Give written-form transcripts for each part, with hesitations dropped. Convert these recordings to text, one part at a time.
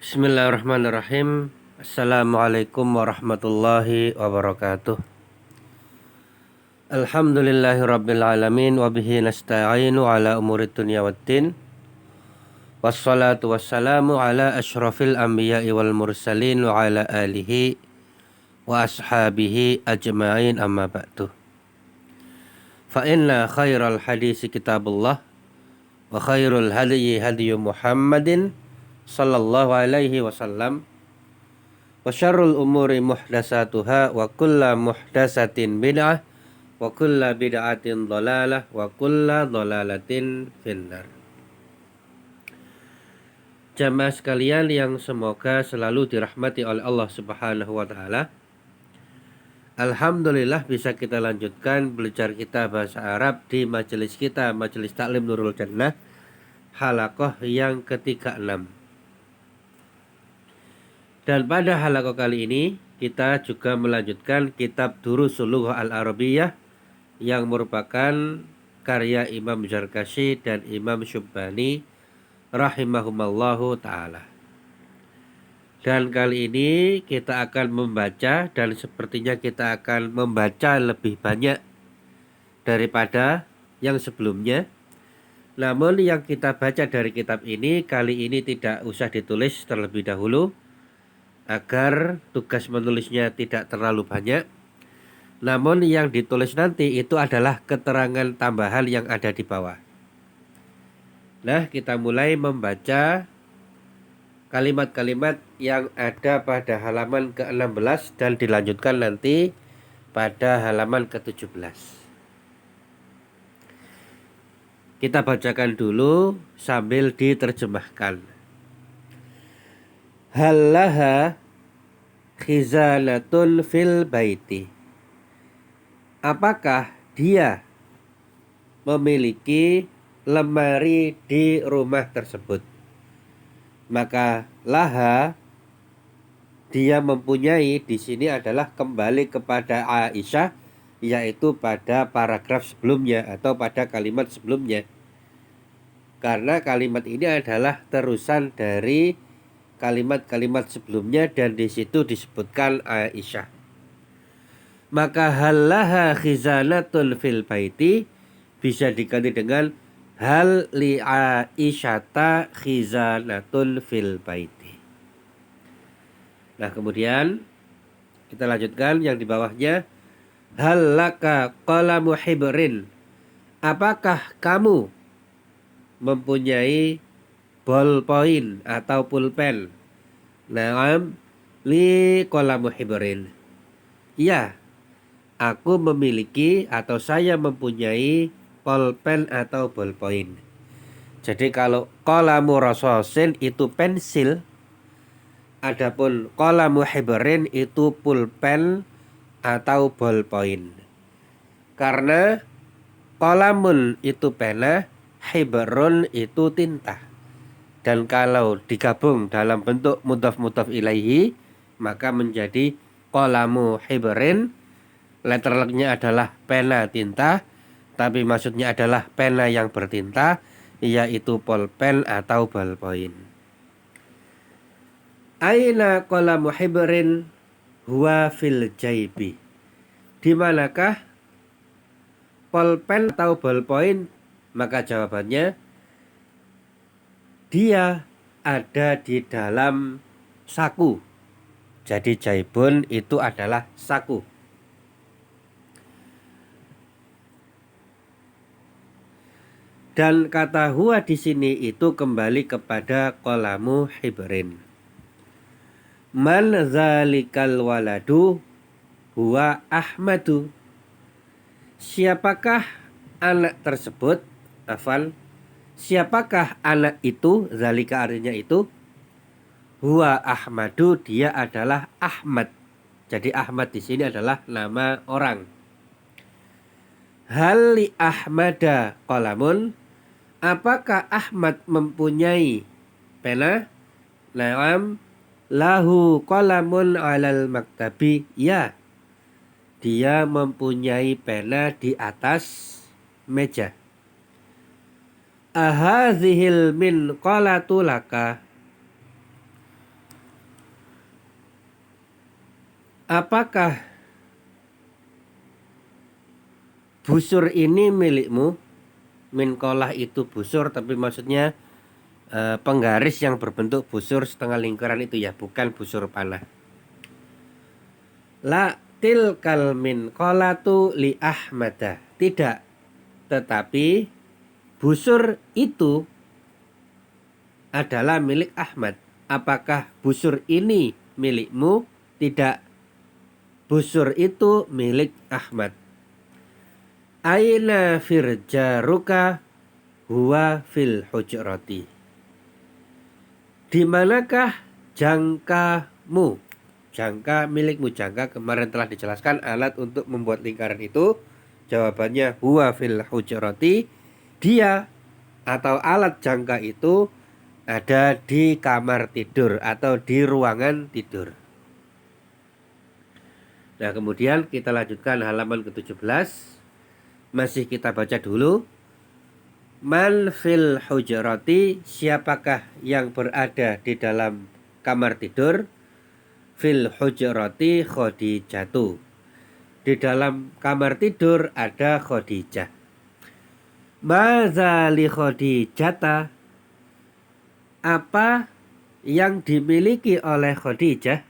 Bismillahirrahmanirrahim. Assalamualaikum warahmatullahi wabarakatuh. Alhamdulillahi rabbil alamin wa bihi nasta'inu ala umurid dunya waddin. Wassalatu wassalamu ala asyrafil anbiya'i wal mursalin wa ala alihi wa ashabihi ajma'in amma ba'du. Fa inna khairal hadisi kitabullah wa khairul hadyi hadyu Muhammadin sallallahu alaihi wasallam wa syarrul umuri muhdasatuha wa kulla muhdasatin bid'ah wa kulla bid'atin dhalalah wa kulla dhalalatin finnar. Jamaah sekalian yang semoga selalu dirahmati oleh Allah Subhanahu wa taala. Alhamdulillah bisa kita lanjutkan belajar kita bahasa Arab di majelis kita, Majelis Taklim Nurul Jannah, halaqah yang ke-36. Dan pada halaqah kali ini kita juga melanjutkan kitab Durusul Lughah Al-Arabiyyah yang merupakan karya Imam Zarkashi dan Imam Syubbani rahimahumallahu ta'ala. Dan kali ini kita akan membaca, dan sepertinya kita akan membaca lebih banyak daripada yang sebelumnya. Namun yang kita baca dari kitab ini kali ini tidak usah ditulis terlebih dahulu, agar tugas menulisnya tidak terlalu banyak. Namun yang ditulis nanti itu adalah keterangan tambahan yang ada di bawah. Nah, kita mulai membaca kalimat-kalimat yang ada pada halaman ke-16 dan dilanjutkan nanti pada halaman ke-17. Kita bacakan dulu sambil diterjemahkan. Hallaha khizanatun fil baiti. Apakah dia memiliki lemari di rumah tersebut? Maka laha, dia mempunyai, di sini adalah kembali kepada Aisyah, yaitu pada paragraf sebelumnya atau pada kalimat sebelumnya. Karena kalimat ini adalah terusan dari kalimat-kalimat sebelumnya dan di situ disebutkan Aisyah. Maka halaha khizanatun fil baiti bisa diganti dengan hal li Aisyata khizanatun fil baiti. Nah, kemudian kita lanjutkan yang di bawahnya. Hal laka qalamu hibrin. Apakah kamu mempunyai ballpoint atau pulpen? Naam li qalamu hibrin. Ya, aku memiliki atau saya mempunyai pulpen atau ballpoint. Jadi kalau qalamu rasasin itu pensil, adapun qalamu hibrin itu pulpen atau ballpoint. Karena qalamun itu pena, hibrun itu tinta. Dan kalau digabung dalam bentuk mudhaf ilaihi, maka menjadi qalamu hibrin. Letter lucknya adalah pena tinta, tapi maksudnya adalah pena yang bertinta, yaitu pulpen atau ballpoint. Aina qalamu hibrin huwa fil jaibi. Di manakah pulpen atau ballpoint? Maka jawabannya, dia ada di dalam saku. Jadi jaibun itu adalah saku. Dan kata huwa di sini itu kembali kepada qalamu hibrin. Man zalikal waladu huwa Ahmadu. Siapakah anak tersebut? Afal. Siapakah anak itu? Zalika artinya itu. Huwa Ahmadu, dia adalah Ahmad. Jadi Ahmad di sini adalah nama orang. Hal li Ahmada qalamun. Apakah Ahmad mempunyai pena? Naam lahu qalamun alal maktabi. Ya, dia mempunyai pena di atas meja. Ahazihil min qalatu laka. Apakah busur ini milikmu? Min kolah itu busur, tapi maksudnya penggaris yang berbentuk busur setengah lingkaran itu ya, bukan busur panah. La tilkal min kolatu li Ahmada. Tidak, tetapi busur itu adalah milik Ahmad. Apakah busur ini milikmu? Tidak, busur itu milik Ahmad. Aina firjaruka huwa fil hujrati. Di manakah jangkamu? Jangka milikmu. Jangka kemarin telah dijelaskan alat untuk membuat lingkaran itu. Jawabannya huwa fil hujrati. Dia atau alat jangka itu ada di kamar tidur atau di ruangan tidur. Nah, kemudian kita lanjutkan halaman ke-17. Masih kita baca dulu. Man fil hujrati, siapakah yang berada di dalam kamar tidur? Fil hujrati Khadijatu. Di dalam kamar tidur ada Khadijah. Maza li Khadijata, apa yang dimiliki oleh Khadijah?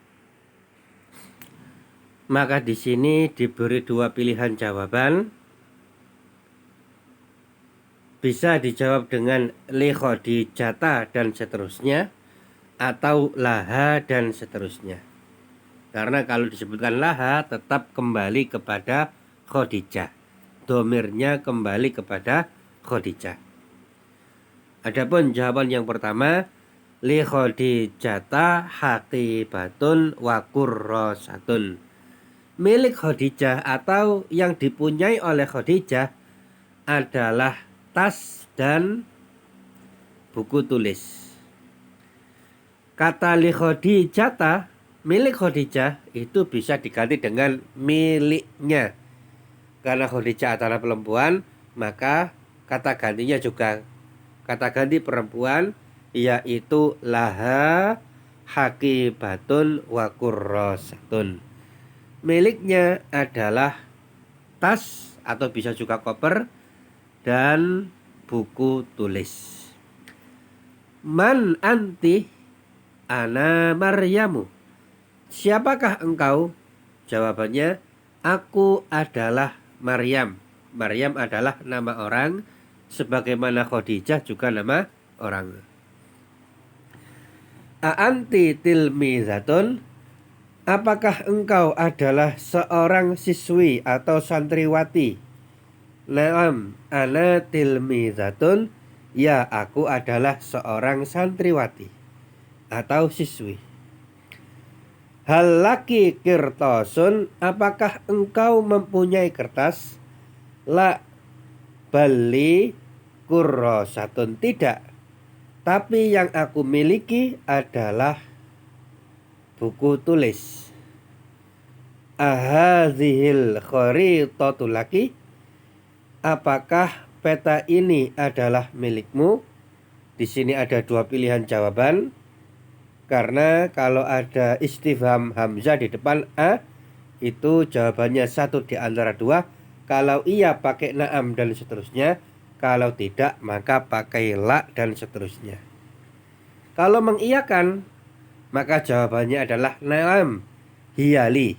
Maka di sini diberi dua pilihan jawaban. Bisa dijawab dengan li Khadijata dan seterusnya, atau laha dan seterusnya. Karena kalau disebutkan laha tetap kembali kepada Khadijah. Domirnya kembali kepada Khadijah. Adapun jawaban yang pertama, li Khadijata haqibatun wa kurrasatun. Milik Khadijah atau yang dipunyai oleh Khadijah adalah tas dan buku tulis. Kata li Khadijata, milik Khadijah, itu bisa diganti dengan miliknya. Karena Khadijah adalah perempuan, maka kata gantinya juga kata ganti perempuan, yaitu laha haqibatun wa kurrasatun. Miliknya adalah tas atau bisa juga koper dan buku tulis. Man anti? Ana Maryamu. Siapakah engkau? Jawabannya, aku adalah Maryam. Maryam adalah nama orang, sebagaimana Khadijah juga nama orang. A anti tilmizatun? Apakah engkau adalah seorang siswi atau santriwati? Naam, ana tilmizatun. Ya, aku adalah seorang santriwati atau siswi. Hal laki kirtasun? Apakah engkau mempunyai kertas? La bali kurrasatun. Tidak, tapi yang aku miliki adalah buku tulis. Ahazihil kharitatu laki? Apakah peta ini adalah milikmu? Di sini ada dua pilihan jawaban. Karena kalau ada istifham hamzah di depan a, itu jawabannya satu di antara dua. Kalau iya pakai na'am dan seterusnya. Kalau tidak maka pakai la dan seterusnya. Kalau mengiyakan maka jawabannya adalah na'am hiyali.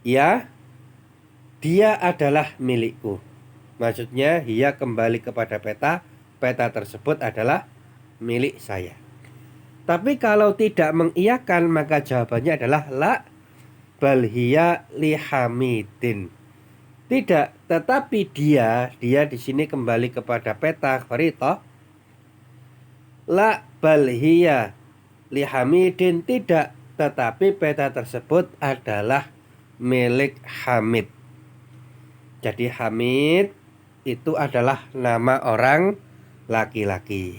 Ya, dia adalah milikku. Maksudnya hiya kembali kepada peta. Peta tersebut adalah milik saya. Tapi kalau tidak mengiyakan maka jawabannya adalah la bal hiya li Hamidin. Tidak, tetapi dia di sini kembali kepada peta kharithah. La bal hiya li Hamidin, tidak, tetapi peta tersebut adalah milik Hamid. Jadi Hamid itu adalah nama orang laki-laki.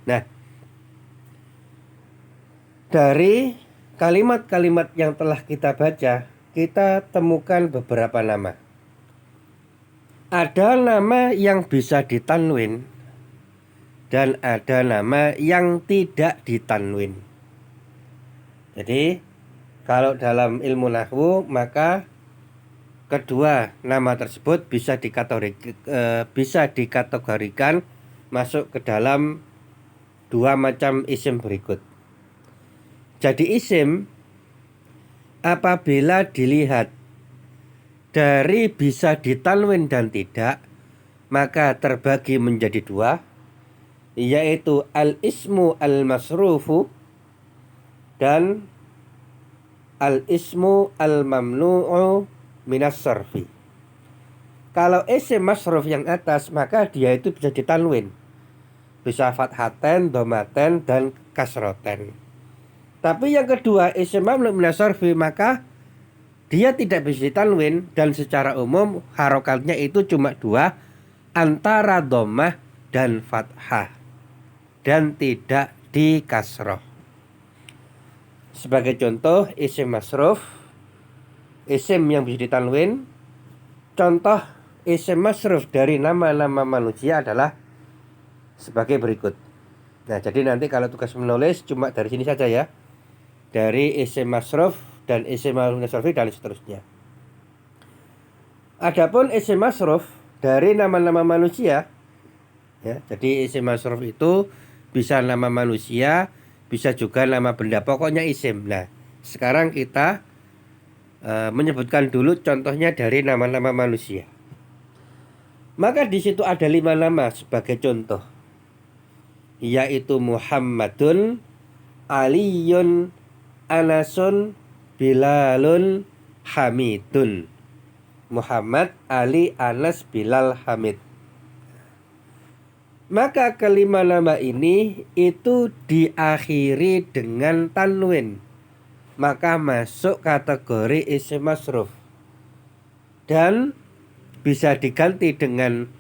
Nah, dari kalimat-kalimat yang telah kita baca, kita temukan beberapa nama. Ada nama yang bisa ditanwin dan ada nama yang tidak ditanwin. Jadi Kalau dalam ilmu nahwu maka kedua nama tersebut bisa dikategorikan masuk ke dalam dua macam isim berikut. Jadi isim apabila dilihat dari bisa ditanwin dan tidak, maka terbagi menjadi dua, yaitu al-ismu al-masrufu dan al-ismu al-mamnu'u minas sarfi. Kalau isim masruf yang atas, maka dia itu bisa ditanwin, bisa fathaten, domaten, dan kasroten. Tapi yang kedua isim mamnu' minas sarfi, maka dia tidak bisa ditanwin, dan secara umum harokatnya itu cuma dua, antara dhammah dan fathah, dan tidak di kasroh. Sebagai contoh isim masruf, isim yang bisa ditanwin. Contoh isim masruf dari nama-nama manusia adalah sebagai berikut. Nah, jadi nanti kalau tugas menulis cuma dari sini saja ya. Dari isim masruf dan isim masrufi dan seterusnya. Adapun isim masruf dari nama-nama manusia ya, jadi isim masruf itu bisa nama manusia, bisa juga nama benda, pokoknya isim. Nah, sekarang kita menyebutkan dulu contohnya dari nama-nama manusia. Maka di situ ada 5 nama sebagai contoh, yaitu Muhammadun, Aliyun, Anasun, Bilalun, Hamidun. Muhammad, Ali, Anas, Bilal, Hamid. Maka kelima nama ini itu diakhiri dengan tanwin, maka masuk kategori isim masruf dan bisa diganti dengan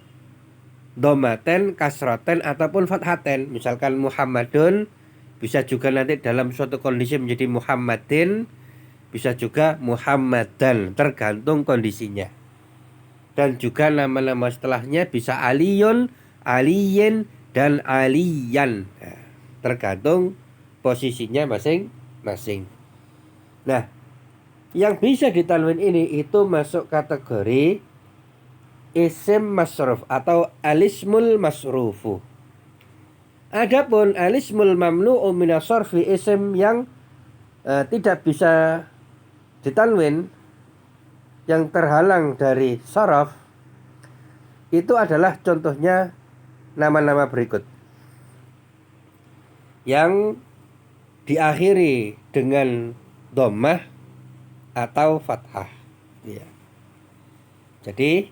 domaten, kasroten, ataupun fathaten. Misalkan Muhammadun bisa juga nanti dalam suatu kondisi menjadi Muhammadin, bisa juga Muhammadan, tergantung kondisinya. Dan juga nama-nama setelahnya bisa Aliyun, Aliyin, dan Aliyan, tergantung posisinya masing-masing. Nah, yang bisa ditanwin ini itu masuk kategori isim masruf atau alismul masrufu. Adapun alismul mamnu'u minas sarfi, isim yang tidak bisa ditanwin, yang terhalang dari saraf, itu adalah contohnya nama-nama berikut yang diakhiri dengan dhammah atau fathah ya. Jadi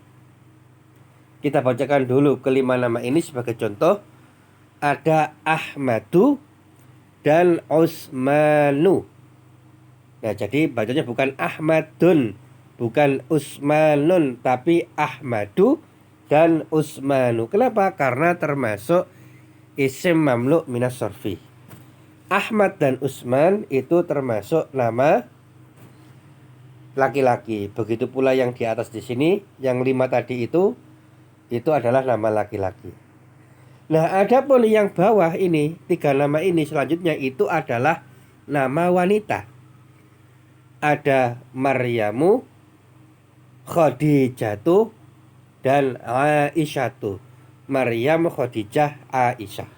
kita bacakan dulu kelima nama ini sebagai contoh. Ada Ahmadu dan Usmanu. Nah, jadi bacanya bukan Ahmadun, bukan Usmanun, tapi Ahmadu dan Usmanu. Kenapa? Karena termasuk isim mamnu' minas sarfi. Ahmad dan Usman itu termasuk nama laki-laki. Begitu pula yang di atas di sini, yang 5 tadi itu adalah nama laki-laki. Nah, adapun yang bawah ini, 3 nama ini selanjutnya itu adalah nama wanita. Ada Maryamu, Khadijatu, dan Aisyatu. Maryam, Khadijah, Aisyah.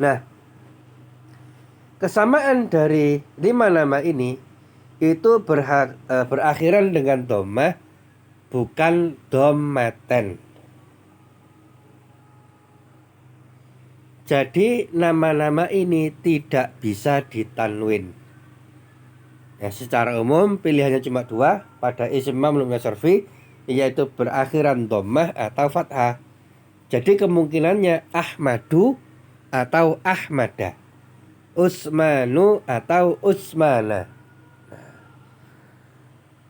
Nah, kesamaan dari 5 nama ini itu berakhiran dengan dhammah, bukan dhammaten. Jadi nama-nama ini tidak bisa ditanwin. Ya, secara umum pilihannya cuma 2 pada isim mamnu' minas sarfi, yaitu berakhiran dhammah atau fathah. Jadi kemungkinannya Ahmadu atau Ahmada, Usmanu atau Usmana.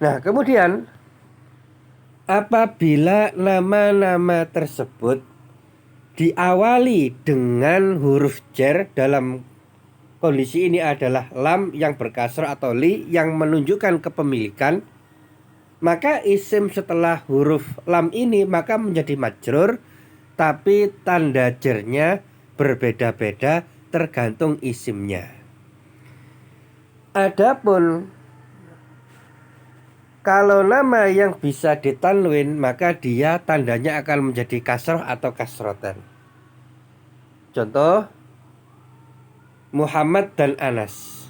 Nah, kemudian apabila nama-nama tersebut diawali dengan huruf jar, dalam kondisi ini adalah lam yang berkasrah atau li yang menunjukkan kepemilikan, maka isim setelah huruf lam ini maka menjadi majrur, tapi tanda jarnya berbeda-beda tergantung isimnya. Adapun kalau nama yang bisa ditanwin maka dia tandanya akan menjadi kasroh atau kasrotan. Contoh Muhammad dan Anas.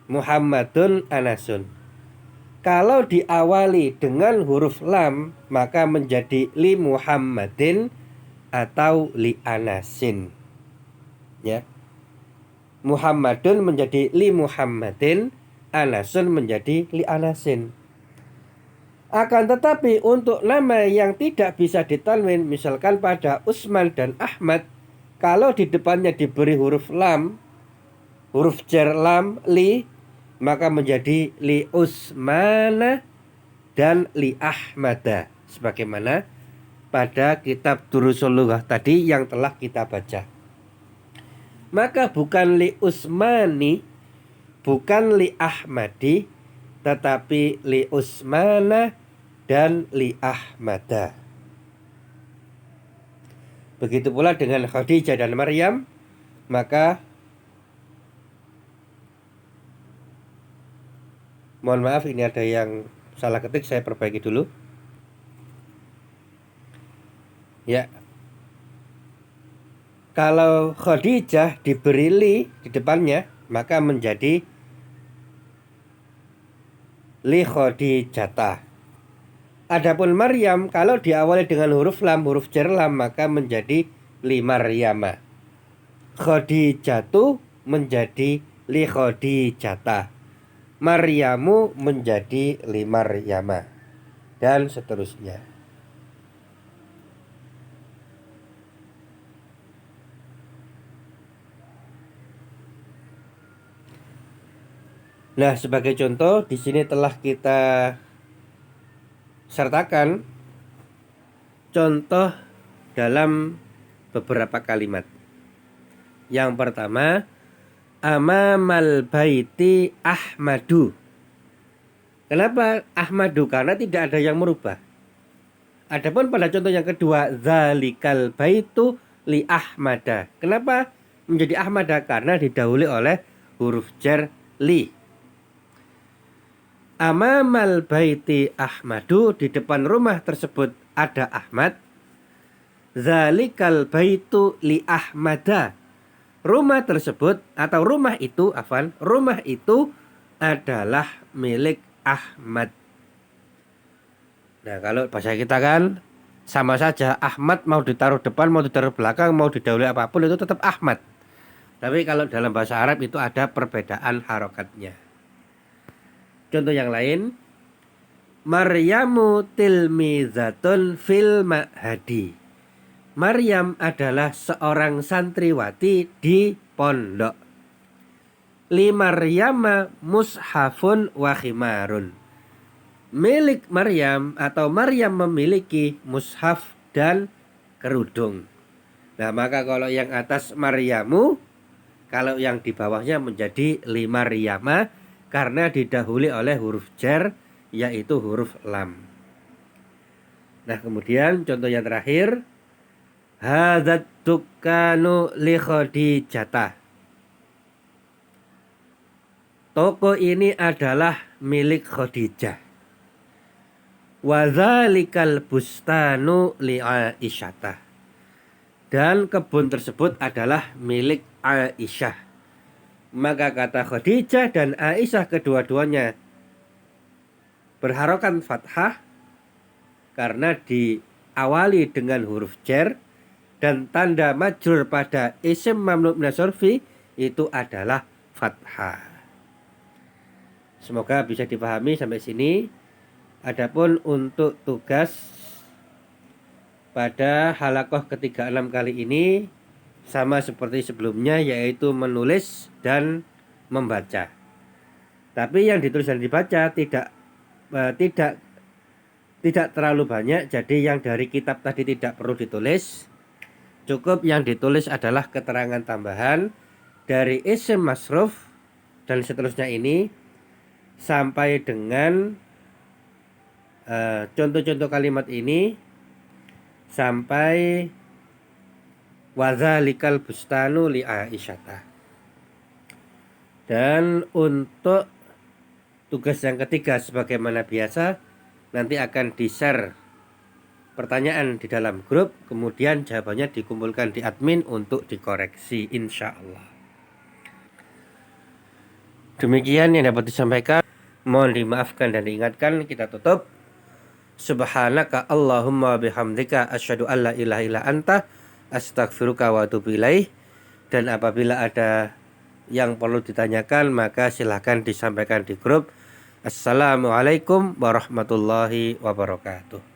Muhammadun Anasun. Kalau diawali dengan huruf lam maka menjadi li Muhammadin atau li Anasin. Ya. Muhammadun menjadi li Muhammadin, Anasun menjadi li Anasin. Akan tetapi untuk nama yang tidak bisa ditanwin, misalkan pada Usman dan Ahmad, kalau di depannya diberi huruf lam, huruf jar lam li, maka menjadi li Usmana dan li Ahmada, sebagaimana pada kitab Durusul Lughah tadi yang telah kita baca. Maka bukan li Usmani, bukan li Ahmadi, tetapi li Usmana dan li Ahmada. Begitu pula dengan Khadijah dan Maryam, maka mohon maaf ini ada yang salah ketik, saya perbaiki dulu. Ya. Kalau Khadijah diberi li di depannya, maka menjadi li Khadijata. Adapun Maryam kalau diawali dengan huruf lam, huruf jar lam, maka menjadi li Maryama. Khadijatu menjadi li Khadijata. Maryamu menjadi li Maryama. Dan seterusnya. Nah, sebagai contoh di sini telah kita sertakan contoh dalam beberapa kalimat. Yang pertama, amamal baiti Ahmadu. Kenapa Ahmadu? Karena tidak ada yang merubah. Adapun pada contoh yang kedua, zalikal baitu li Ahmada. Kenapa menjadi Ahmada? Karena didahului oleh huruf jar li. Amamal baiti Ahmadu, di depan rumah tersebut ada Ahmad. Zalikal baitu li Ahmada. Rumah tersebut atau rumah itu adalah milik Ahmad. Nah, kalau bahasa kita kan sama saja, Ahmad mau ditaruh depan, mau ditaruh belakang, mau didahului apapun itu tetap Ahmad. Tapi kalau dalam bahasa Arab itu ada perbedaan harokatnya. Contoh yang lain, Maryamu tilmizatun fil ma'hadi. Maryam adalah seorang santriwati di pondok. Li Maryama mushafun wa khimarun. Milik Maryam atau Maryam memiliki mushaf dan kerudung. Nah, maka kalau yang atas Maryamu, kalau yang di bawahnya menjadi li Maryama, karena didahului oleh huruf jar, yaitu huruf lam. Nah, kemudian contoh yang terakhir, hadzat dukkanu li Khadijata. Toko ini adalah milik Khadijah. Wa dzalikal bustanu li Aisyata. Dan kebun tersebut adalah milik Aisyah. Maka kata Khadijah dan Aisyah kedua-duanya berharokan fathah karena diawali dengan huruf jar dan tanda majrur pada isim mamnu' min as-sarfi itu adalah fathah. Semoga bisa dipahami sampai sini. Adapun untuk tugas pada halakoh ke-36 kali ini sama seperti sebelumnya, yaitu menulis dan membaca. Tapi yang ditulis dan dibaca tidak terlalu banyak. Jadi yang dari kitab tadi tidak perlu ditulis. Cukup yang ditulis adalah keterangan tambahan dari isim masruf dan seterusnya ini sampai dengan contoh-contoh kalimat ini sampai wa dzalikal bustanu li Aisyata. Dan untuk tugas yang ketiga, sebagaimana biasa, nanti akan di-share pertanyaan di dalam grup, kemudian jawabannya dikumpulkan di admin untuk dikoreksi, insya Allah. Demikian yang dapat disampaikan. Mohon dimaafkan dan diingatkan. Kita tutup. Subhanaka Allahumma bihamdika asyhadu an la ilaha illa anta astaghfiruka wa atubu ilaih. Dan apabila ada yang perlu ditanyakan, maka silahkan disampaikan di grup. Assalamualaikum warahmatullahi wabarakatuh.